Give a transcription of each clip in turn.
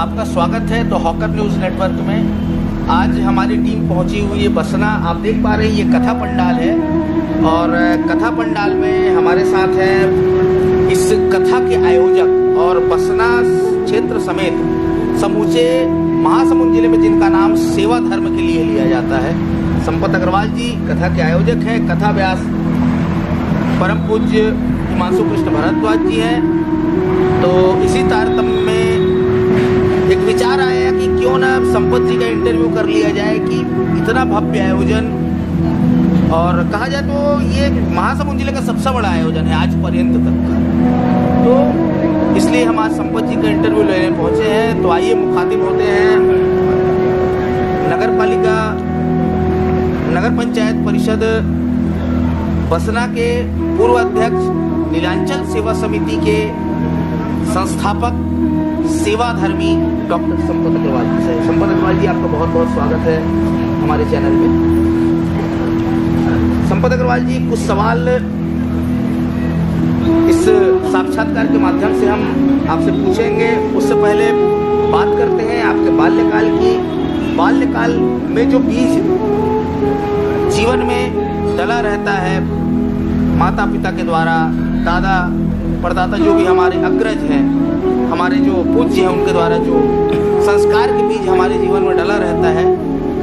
आपका स्वागत है द हॉकर न्यूज़ नेटवर्क में। आज हमारी टीम पहुंची हुई है बसना। आप देख पा रहे हैं ये कथा पंडाल है और कथा पंडाल में हमारे साथ है इस कथा के आयोजक और बसना क्षेत्र समेत समूचे महासमुंद जिले में जिनका नाम सेवा धर्म के लिए लिया जाता है, संपत अग्रवाल जी कथा के आयोजक हैं। कथा व्यास परम पूज्य हिमांशु कृष्ण भारद्वाज जी हैं। तो इसी तारतम्य में एक विचार आया कि क्यों ना संपत जी का इंटरव्यू कर लिया जाए कि इतना भव्य आयोजन, और कहा जाए तो ये महासमुंद जिले का सबसे बड़ा आयोजन है आज पर्यंत तक का। तो इसलिए हम आज संपत जी का इंटरव्यू लेने पहुंचे हैं। तो आइए मुखातिब होते हैं नगर पंचायत परिषद बसना के पूर्व अध्यक्ष, नीलांचल सेवा समिति के संस्थापक, सेवाधर्मी डॉक्टर संपत अग्रवाल जी से। संपत अग्रवाल जी, आपका बहुत बहुत स्वागत है हमारे चैनल में। संपत अग्रवाल जी, कुछ सवाल इस साक्षात्कार के माध्यम से हम आपसे पूछेंगे। उससे पहले बात करते हैं आपके बाल्यकाल की। बाल्यकाल में जो बीज जीवन में डला रहता है माता पिता के द्वारा, दादा परदाता जो भी हमारे अग्रज हैं, हमारे जो पूज्य हैं, उनके द्वारा जो संस्कार के बीज हमारे जीवन में डला रहता है,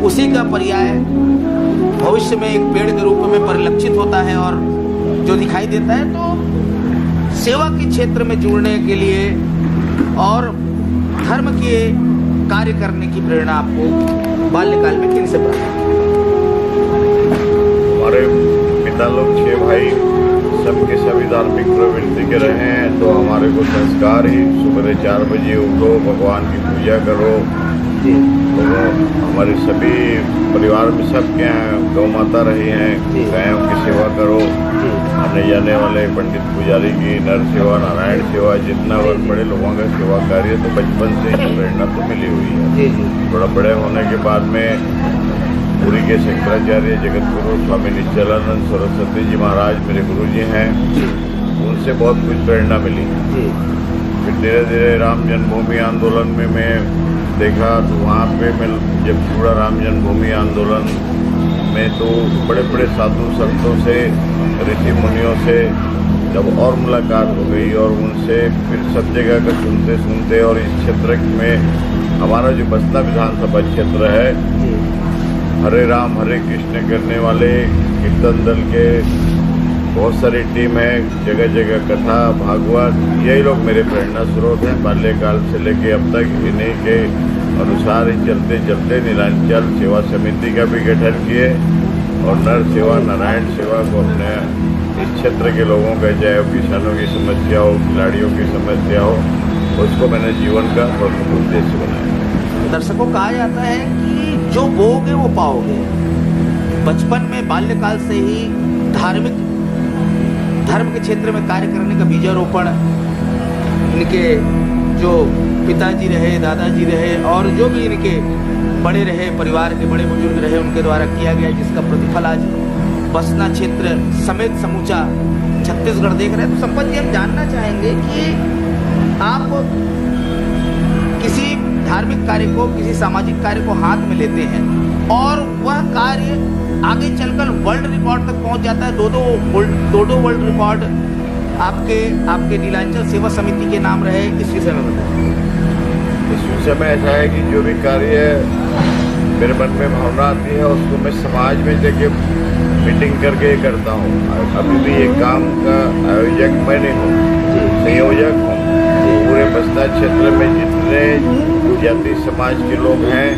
उसी का पर्याय भविष्य में एक पेड़ के रूप में परिलक्षित होता है और जो दिखाई देता है। तो सेवा के क्षेत्र में जुड़ने के लिए और धर्म के कार्य करने की प्रेरणा आपको बाल्यकाल में किन से प्राप्त? हमारे पिता लोग 6 भाई सबके सभी धार्मिक प्रवृत्ति के रहे हैं, तो हमारे को संस्कार ही सुबह 4 बजे उठो, भगवान की पूजा करो। तो हमारे सभी परिवार में सबके यहाँ गौ माता रही हैं, गायों की सेवा करो। आने जाने वाले पंडित पुजारी की नर सेवा, नारायण सेवा, जितना बड़े लोगों का सेवा कार्य तो बचपन से ही प्रेरणा तो मिली हुई है। थोड़ा बड़े होने के बाद में पुरी के शंकराचार्य जगतगुरु स्वामी निश्चलानंद सरस्वती जी महाराज मेरे गुरु जी हैं, उनसे बहुत कुछ प्रेरणा मिली। फिर धीरे धीरे राम जन्मभूमि आंदोलन में मैं देखा, तो वहाँ पे मैं जब जुड़ा राम जन्मभूमि आंदोलन में, तो बड़े बड़े साधु संतों से, ऋषि मुनियों से जब और मुलाकात हो गई और उनसे फिर सब जगह का सुनते सुनते, और इस क्षेत्र में हमारा जो बसना विधानसभा क्षेत्र है, हरे राम हरे कृष्ण करने वाले कीर्तन दल के बहुत सारी टीम है, जगह जगह कथा भागवत, यही लोग मेरे प्रेरणा स्रोत हैं। बाल्यकाल से लेके अब तक इन्हीं के अनुसार ही चलते चलते नीलांचल सेवा समिति का भी गठन किए और नर सेवा, नारायण सेवा को अपने इस क्षेत्र के लोगों का, चाहे वो किसानों की समस्या हो, खिलाड़ियों की समस्या हो, उसको मैंने जीवन का प्रमुख उद्देश्य बनाया। दर्शकों, कहा जाता है कि जो बोओगे वो पाओगे। बचपन में बाल्यकाल से ही धर्म के क्षेत्र में कार्य करने का बीजारोपण इनके जो पिताजी रहे, दादाजी रहे और जो भी इनके बड़े रहे, परिवार के बड़े बुजुर्ग रहे, उनके द्वारा किया गया, जिसका प्रतिफल आज बसना क्षेत्र समेत समूचा छत्तीसगढ़ देख रहे हैं। तो संपत जी, हम जानना चाहेंगे कि आप किसी धार्मिक कार्य को, किसी सामाजिक कार्य को हाथ में लेते हैं और वह कार्य आगे चलकर वर्ल्ड रिकॉर्ड तक पहुंच जाता है। दो वर्ल्ड रिकॉर्ड आपके नीलांचल सेवा समिति के नाम रहे, इस विषय में बताएं। इस विषय में ऐसा है कि जो भी कार्य मेरे मन में भावना आती है उसको मैं समाज में देके मीटिंग करके करता हूँ। अभी भी ये काम का आयोजक मैं नहीं हूँ, संयोजक हूँ। पूरे बसना क्षेत्र में जितने जाति समाज के लोग हैं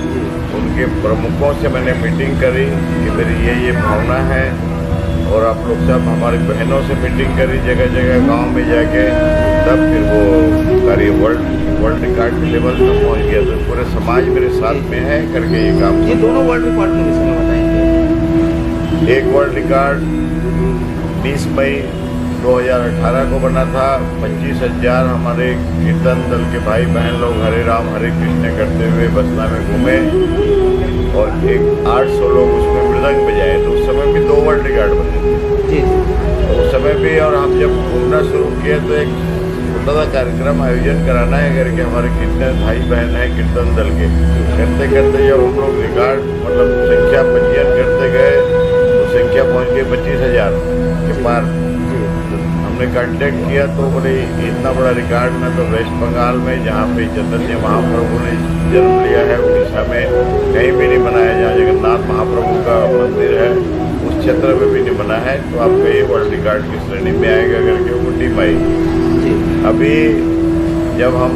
उनके प्रमुखों से मैंने मीटिंग करी कि मेरी ये भावना है, और आप लोग सब हमारी बहनों से मीटिंग करी जगह जगह गांव में जाके, तब फिर वो कार्य वर्ल्ड रिकॉर्ड के लेवल तक पहुंच गया। तो पूरे समाज मेरे साथ में है करके ये काम। ये दोनों वर्ल्ड रिकॉर्ड के विषय में बताएंगे। एक वर्ल्ड रिकॉर्ड 20 मई 2018 को बना था। 25,000 हमारे कीर्तन दल के भाई बहन लोग हरे राम हरे कृष्ण करते हुए बसना में घूमे और 800 लोग उसमें मृदंग बजाए। तो उस समय भी 2 वर्ल्ड रिकॉर्ड बने थे। उस समय भी, और हम जब घूमना शुरू किए तो एक छोटा सा कार्यक्रम आयोजन कराना है करके हमारे कितने भाई बहन हैं कीर्तन दल के, करते करते जब हम लोग रिकॉर्ड मतलब संख्या पंजीयन करते गए तो संख्या पहुंच गई 25,000 के पार। हमने कांटेक्ट किया तो बोले इतना बड़ा रिकॉर्ड में तो वेस्ट बंगाल में जहाँ पे चैतन्य महाप्रभु ने जन्म लिया है उड़ीसा में कहीं भी नहीं बनाया, जहाँ जगन्नाथ महाप्रभु का मंदिर है उस क्षेत्र में भी नहीं बना है, तो आपका ये वर्ल्ड रिकॉर्ड की श्रेणी में आएगा करके वो टीम आई। अभी जब हम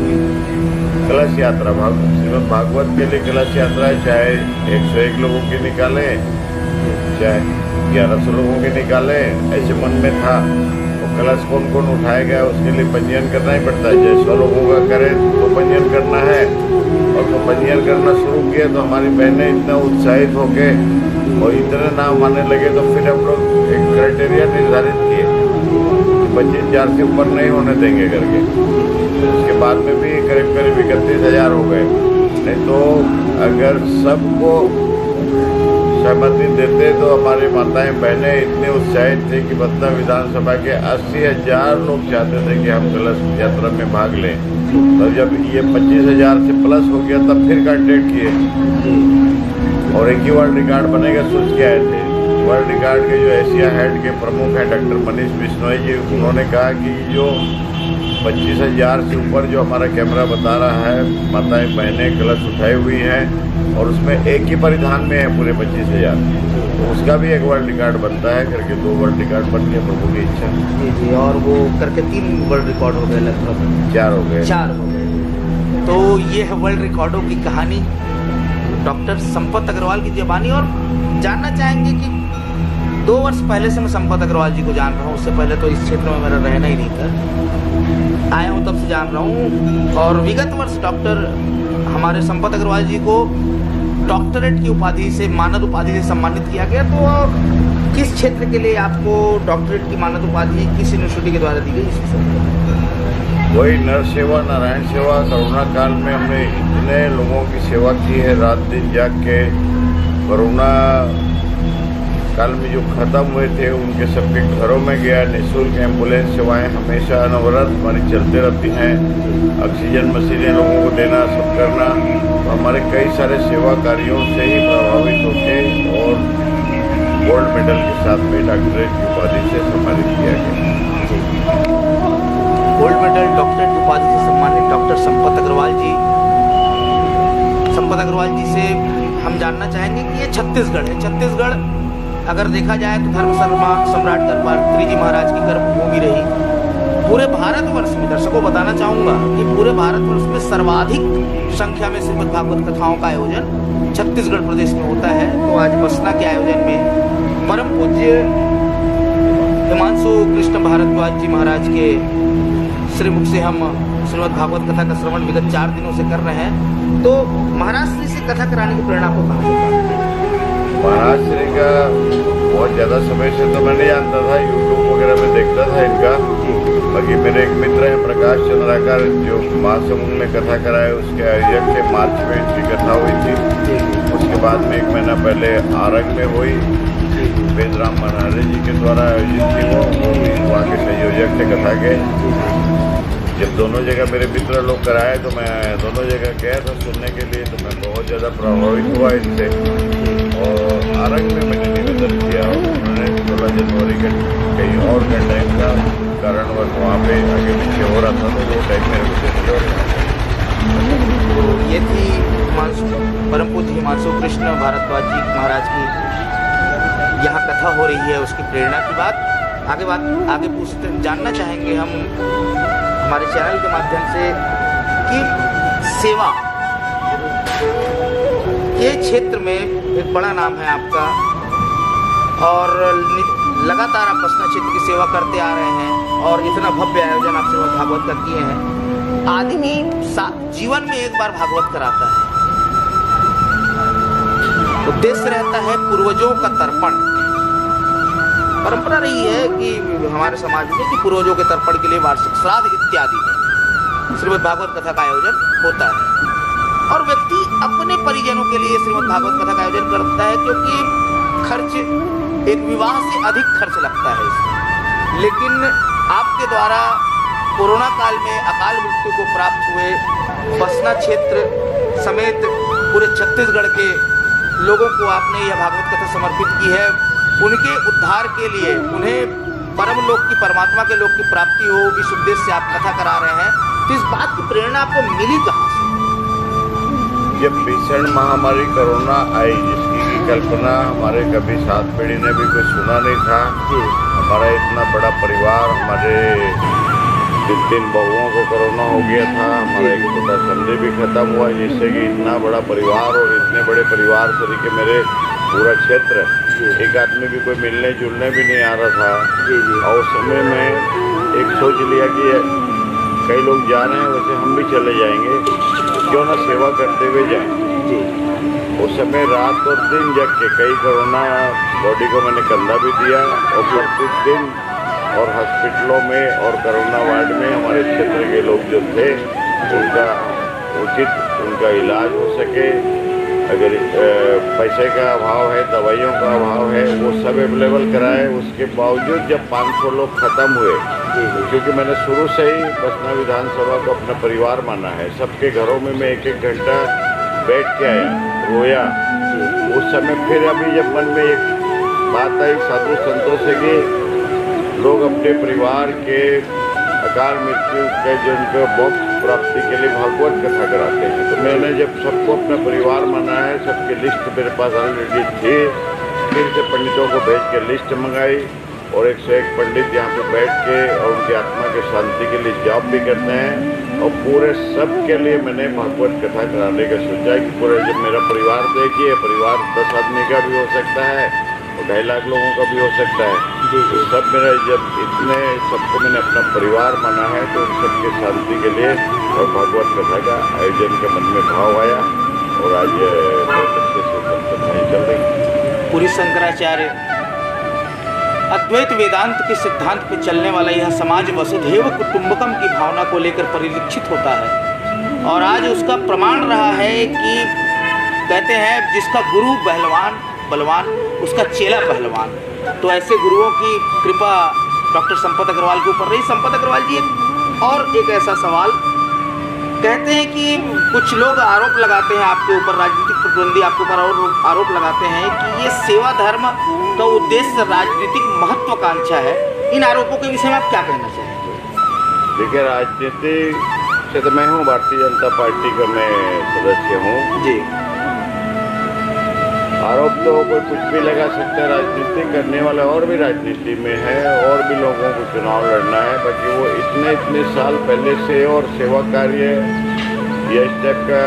कलश यात्रा श्रीमद् भागवत के लिए कलश यात्रा चाहे 101 लोगों की निकालें चाहे 1100 लोगों की निकालें, ऐसे मन में था। और कलश कौन कौन उठाएगा उसके लिए पंजीयन करना ही पड़ता है, चाहे 100 लोगों का करें तो पंजीयन करना है। और तो पंजीयन करना शुरू किया तो हमारी बहनें इतना उत्साहित होके और इतने नाम आने लगे, तो फिर हम लोग एक क्राइटेरिया निर्धारित किए 25,000 से ऊपर नहीं होने देंगे करके। उसके बाद में भी करीब 31,000 हो गए। नहीं तो अगर सबको सहमति देते तो हमारी माताएं बहनें इतने उत्साहित थे कि बत्ता विधानसभा के 80,000 लोग चाहते थे कि हम कलश यात्रा में भाग लें। तो जब ये 25,000 से प्लस हो गया तब फिर कांटेक्ट किए और एक ही वर्ल्ड रिकॉर्ड बनेगा सोच के आए थे। वर्ल्ड रिकॉर्ड के जो एशिया हेड के प्रमुख हैं डॉक्टर मनीष बिश्नोई जी, उन्होंने कहा कि जो 25,000 से ऊपर जो हमारा कैमरा बता रहा है माताएं बहनें कलश उठाई हुई हैं और उसमें एक ही परिधान में है पूरे 25,000, तो उसका भी एक वर्ल्ड रिकॉर्ड बनता है करके 2 वर्ल्ड रिकॉर्ड बन गया प्रभु की इच्छा। जी, और वो करके 3 वर्ल्ड रिकॉर्ड हो गए, लगभग 4 हो गए। 4 हो गए। तो ये है वर्ल्ड रिकॉर्डों की कहानी डॉक्टर संपत अग्रवाल की ज़बानी। और जानना चाहेंगे कि 2 वर्ष पहले से मैं संपत अग्रवाल जी को जान रहा हूँ, उससे पहले तो इस क्षेत्र में मेरा रहना ही नहीं था, आया हूँ तब से जान रहा हूँ। और विगत वर्ष डॉक्टर हमारे संपत अग्रवाल जी को डॉक्टरेट की उपाधि से, मानद उपाधि से सम्मानित किया गया। तो किस क्षेत्र के लिए आपको डॉक्टरेट की मानद उपाधि किस यूनिवर्सिटी के द्वारा दी गई? वही नर सेवा नारायण सेवा कोरोना काल में हमने इतने लोगों की सेवा की है, रात दिन जाग के। कोरोना काल में जो ख़त्म हुए थे उनके सबके घरों में गया, निःशुल्क एम्बुलेंस सेवाएं हमेशा अनवरत हमारी चलते रहती हैं, ऑक्सीजन मशीनें लोगों को देना सब करना। तो हमारे कई सारे सेवा कार्यों से ही प्रभावित होते और गोल्ड मेडल के साथ में डॉक्टरेट की उपाधि से सम्मानित किया गया। गोल्ड मेडल डॉक्टरेट की उपाधि से सम्मानित डॉक्टर संपत अग्रवाल जी। संपत अग्रवाल जी से हम जानना चाहेंगे कि ये छत्तीसगढ़ है। छत्तीसगढ़ अगर देखा जाए तो धर्म सम्राट दरबार त्रिजी महाराज की कर्मभूमि रही। पूरे भारतवर्ष में, दर्शकों बताना चाहूँगा कि पूरे भारतवर्ष में सर्वाधिक संख्या में श्रीमद् भागवत कथाओं का आयोजन छत्तीसगढ़ प्रदेश में होता है। तो आज बसना के आयोजन में परम पूज्य हिमांशु कृष्ण भारद्वाज जी महाराज के श्रीमुख से हम श्रीमद् भागवत कथा का श्रवण विगत 4 दिनों से कर रहे हैं। तो महाराज श्री से कथा कराने की प्रेरणा को कहाँ से? महाराज श्री का बहुत ज़्यादा समय से तो मैं नहीं जानता था, यूट्यूब वगैरह में देखता था इनका। बाकी मेरे एक मित्र हैं प्रकाश चंद्राकर जो महासमुंद में कथा कराए, उसके आयोजक थे। मार्च में इनकी कथा हुई थी। उसके बाद में 1 महीना पहले आरंग में हुई, वेदराम मनहरे जी के द्वारा आयोजित थी। वो भी वहाँ के संयोजक थे कथा के। जब दोनों जगह मेरे मित्र लोग कराए तो मैं दोनों जगह गया था सुनने के लिए, तो मैं बहुत ज़्यादा प्रभावित हुआ इनसे। और आरंग में मैंने निवेदन किया, उन्होंने 16 जनवरी के कहीं और का टाइम का कारणवश वहाँ पे आगे पीछे हो रहा था, तो वो टाइम मेरे को तो ये थी परम पूज्य हिमांशु कृष्ण भारद्वाज जी महाराज की यहाँ कथा हो रही है, उसकी प्रेरणा की बात। आगे पूछते जानना चाहेंगे हम हमारे चैनल के माध्यम से कि सेवा के क्षेत्र में एक बड़ा नाम है आपका और लगातार आप बसना क्षेत्र की सेवा करते आ रहे हैं और इतना भव्य आयोजन आप श्रीमद् भागवत का किए हैं। आदमी जीवन में एक बार भागवत कराता है, उद्देश्य रहता है पूर्वजों का तर्पण। परंपरा रही है कि हमारे समाज में कि पूर्वजों के तर्पण के लिए वार्षिक श्राद्ध इत्यादि में श्रीमद् भागवत कथा का आयोजन होता है और व्यक्ति अपने परिजनों के लिए श्रीमद् भागवत कथा का आयोजन करता है, क्योंकि खर्च एक विवाह से अधिक खर्च लगता है इसमें। लेकिन आपके द्वारा कोरोना काल में अकाल मृत्यु को प्राप्त हुए बसना क्षेत्र समेत पूरे छत्तीसगढ़ के लोगों को आपने यह भागवत कथा समर्पित की है। उनके उद्धार के लिए, उन्हें परम लोक की, परमात्मा के लोक की प्राप्ति हो, इस उद्देश्य से आप कथा करा रहे हैं। तो इस बात की प्रेरणा आपको मिली कहाँ से? जब भीषण महामारी कोरोना आई, जिसकी की कल्पना हमारे कभी सात पीढ़ी ने भी कोई सुना नहीं था। हमारा इतना बड़ा परिवार, हमारे 3 बहुओं को कोरोना हो गया था, हमारा एक छोटा समझे भी खत्म हुआ, जिससे कि इतना बड़ा परिवार और इतने बड़े परिवार से कि मेरे पूरा क्षेत्र एक आदमी भी कोई मिलने जुलने भी नहीं आ रहा था। और उस समय में एक सोच लिया कि कई लोग जा रहे हैं, वैसे हम भी चले जाएंगे, क्यों ना सेवा करते हुए जाएं। उस समय रात और दिन जग के कई कोरोना बॉडी को मैंने कंधा भी दिया, और प्रतिदिन और हॉस्पिटलों में और कोरोना वार्ड में हमारे क्षेत्र के लोग जो थे उनका उचित उनका इलाज हो सके। अगर पैसे का अभाव है, दवाइयों का अभाव है, वो सब अवेलेबल कराए। उसके बावजूद जब 500 लोग ख़त्म हुए, क्योंकि मैंने शुरू से ही बसना विधानसभा को अपना परिवार माना है, सबके घरों में मैं 1-1 घंटा बैठ के आया, रोया। उस समय फिर अभी जब मन में एक बात आई साधु संतों से कि लोग अपने परिवार के अकाल मृत्यु के जो उनके मोक्ष प्राप्ति के लिए भागवत कथा कराते हैं, तो मैंने जब सबको अपना परिवार माना है, सबकी लिस्ट मेरे पास ऑलरेडी थी, फिर से पंडितों को भेज के लिस्ट मंगाई, और 101 पंडित यहाँ पे बैठ के और उनकी आत्मा की शांति के लिए जॉब भी करते हैं। और पूरे सब के लिए मैंने भागवत कथा कराने का सोचा कि पूरे जब मेरा परिवार देखिए, परिवार 10 आदमी का भी हो सकता है और 2.5 लाख लोगों का भी हो सकता है। तो सब मेरा जब इतने सबको मैंने अपना परिवार माना है, तो उन सबके शांति के लिए और भागवत कथा का आयोजन के मन में भाव आया, और आज बहुत अच्छे से कथाएँ चल रही। पूरी शंकराचार्य अद्वैत वेदांत के सिद्धांत पर चलने वाला यह समाज वसुधैव कुटुंबकम की भावना को लेकर परिलक्षित होता है, और आज उसका प्रमाण रहा है कि कहते हैं जिसका गुरु बलवान उसका चेला पहलवान। तो ऐसे गुरुओं की कृपा डॉक्टर संपत अग्रवाल के ऊपर रही। संपत अग्रवाल जी, एक ऐसा सवाल, कहते हैं कि कुछ लोग आरोप लगाते हैं आपके ऊपर, राजनीतिक प्रतिद्वंदी आपके ऊपर आरोप लगाते हैं कि ये सेवा धर्म का उद्देश्य राजनीतिक महत्वाकांक्षा है। इन आरोपों के विषय में आप क्या कहना चाहेंगे? देखिए, राजनीति से तो मैं हूँ, भारतीय जनता पार्टी का मैं सदस्य हूँ जी। आरोप तो कोई कुछ भी लगा सकता है, राजनीति करने वाला और भी राजनीति में है, और भी लोगों को चुनाव लड़ना है, बाकी वो इतने साल पहले से और सेवा कार्य या इस टाइप का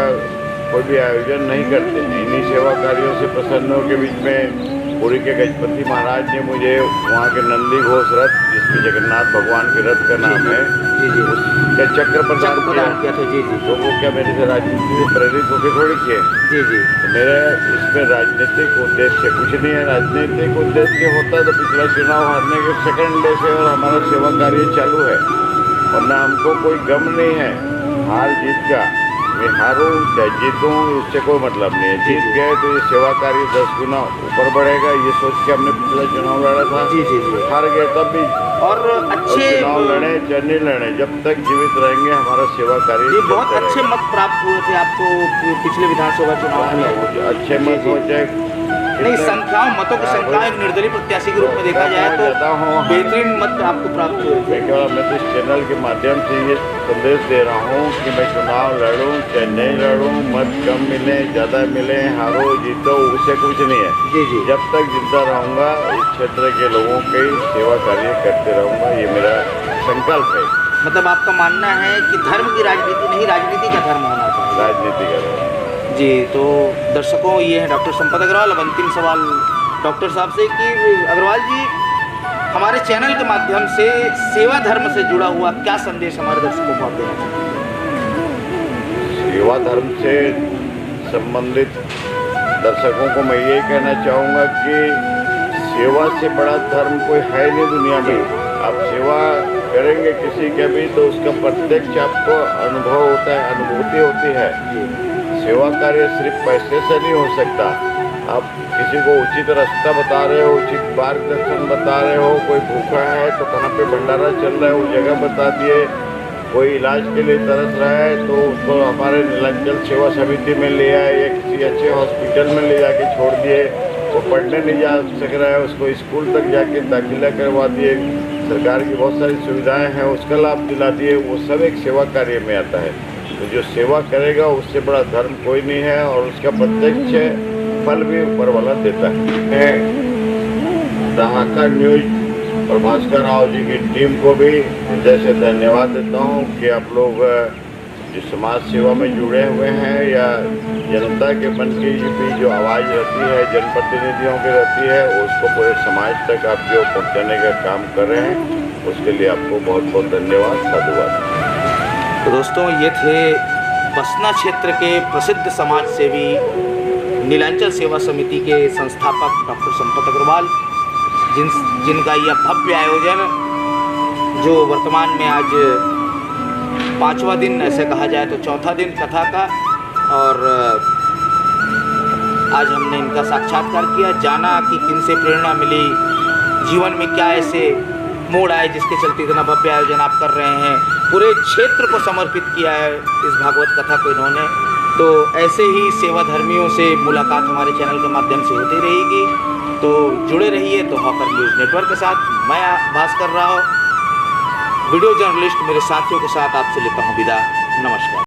कोई भी आयोजन नहीं करते। इन्हीं सेवा कार्यों से प्रसन्न के बीच में पुरी के गजपति महाराज ने मुझे वहाँ के नंदी घोष रथ, जिसमें जगन्नाथ भगवान के रथ का नाम है, उसका चक्र प्रदान किया था। जी। तो वो क्या मेरे से राजनीति से प्रेरित होकर थोड़ी किए? जी। तो मेरा इसमें राजनीतिक उद्देश्य कुछ नहीं है। राजनीतिक उद्देश्य होता तो पिछला चुनाव हारने के सेकंड डे से और हमारा सेवा कार्य चालू है, वरना हमको कोई गम नहीं है हार जीत का। मैं हारूं चाहे जीतूं, उससे कोई मतलब नहीं है। जीत गए तो ये सेवा कार्य 10 गुना ऊपर बढ़ेगा, ये सोच के हमने पिछला चुनाव लड़ा था। जी। हार गए तब भी, और अच्छे चुनाव लड़े चाहे नहीं लड़े, जब तक जीवित रहेंगे हमारा सेवा कार्य। बहुत अच्छे मत प्राप्त हुए थे आपको पिछले विधानसभा चुनाव में। अच्छे मत हो चाहे नहीं, संख्याओं मतों की संख्या एक निर्दलीय प्रत्याशी के रूप में देखा जाए तो बेहतरीन मत आपको प्राप्त हुए थे। मैं तो इस चैनल के माध्यम से ये संदेश दे रहा हूँ कि मैं चुनाव लड़ूं चाहे नहीं लड़ूं, मत कम मिले ज़्यादा मिले, हारो जीतो, उससे कुछ नहीं है। जी। जब तक जिंदा रहूँगा इस क्षेत्र के लोगों के सेवा कार्य करते रहूँगा, ये मेरा संकल्प है। मतलब आपका मानना है कि धर्म की राजनीति नहीं, राजनीति का धर्म होना चाहिए। राजनीति का धर्म। जी। तो दर्शकों, ये है डॉक्टर संपत अग्रवाल। अब अंतिम सवाल डॉक्टर साहब से कि अग्रवाल जी, हमारे चैनल के माध्यम से सेवा धर्म से जुड़ा हुआ क्या संदेश हमारे दर्शकों को आप देना चाहते हैं? सेवा धर्म से संबंधित दर्शकों को मैं यही कहना चाहूँगा कि सेवा से बड़ा धर्म कोई है नहीं दुनिया में। आप सेवा करेंगे किसी के भी तो उसका प्रत्यक्ष आपको अनुभव होता है, अनुभूति होती है। सेवा कार्य सिर्फ पैसे से नहीं हो सकता। आप किसी को उचित रास्ता बता रहे हो, उचित मार्गदर्शन बता रहे हो, कोई भूखा है तो कहाँ पे भंडारा चल रहा है वो जगह बता दिए, कोई इलाज के लिए तरस रहा है तो उसको हमारे नीलांचल सेवा समिति में ले आए या किसी अच्छे हॉस्पिटल में ले जाके छोड़ दिए। वो पढ़ने नहीं जा सक रहा है, उसको स्कूल तक जाके दाखिला करवा दिए। सरकार की बहुत सारी सुविधाएं हैं, उसका लाभ दिला दिए। वो सब एक सेवा कार्य में आता है। तो जो सेवा करेगा उससे बड़ा धर्म कोई नहीं है, और उसका प्रत्यक्ष फल भी ऊपर वाला देता है। दहाका न्यूज और भास्कर राव जी की टीम को भी हृदय से धन्यवाद देता हूँ कि आप लोग जो समाज सेवा में जुड़े हुए हैं या जनता के मन की भी जो आवाज़ रहती है, जनप्रतिनिधियों की रहती है, उसको पूरे समाज तक आप जो पहुँचाने का काम कर रहे हैं, उसके लिए आपको बहुत बहुत धन्यवाद, साधुवाद। तो दोस्तों, ये थे बसना क्षेत्र के प्रसिद्ध समाज सेवी नीलांचल सेवा समिति के संस्थापक डॉक्टर संपत अग्रवाल, जिनका यह भव्य आयोजन जो वर्तमान में आज 5वां दिन, ऐसे कहा जाए तो चौथा दिन कथा का, और आज हमने इनका साक्षात्कार किया, जाना कि किनसे प्रेरणा मिली, जीवन में क्या ऐसे मोड़ आए जिसके चलते इतना भव्य आयोजन आप कर रहे हैं। पूरे क्षेत्र को समर्पित किया है इस भागवत कथा को इन्होंने। तो ऐसे ही सेवा धर्मियों से मुलाकात हमारे चैनल के माध्यम से होती रहेगी। तो जुड़े रहिए तो हॉकर न्यूज़ नेटवर्क के साथ। मैं भास्कर राव, वीडियो जर्नलिस्ट, मेरे साथियों के साथ आपसे लेता हूँ विदा। नमस्कार।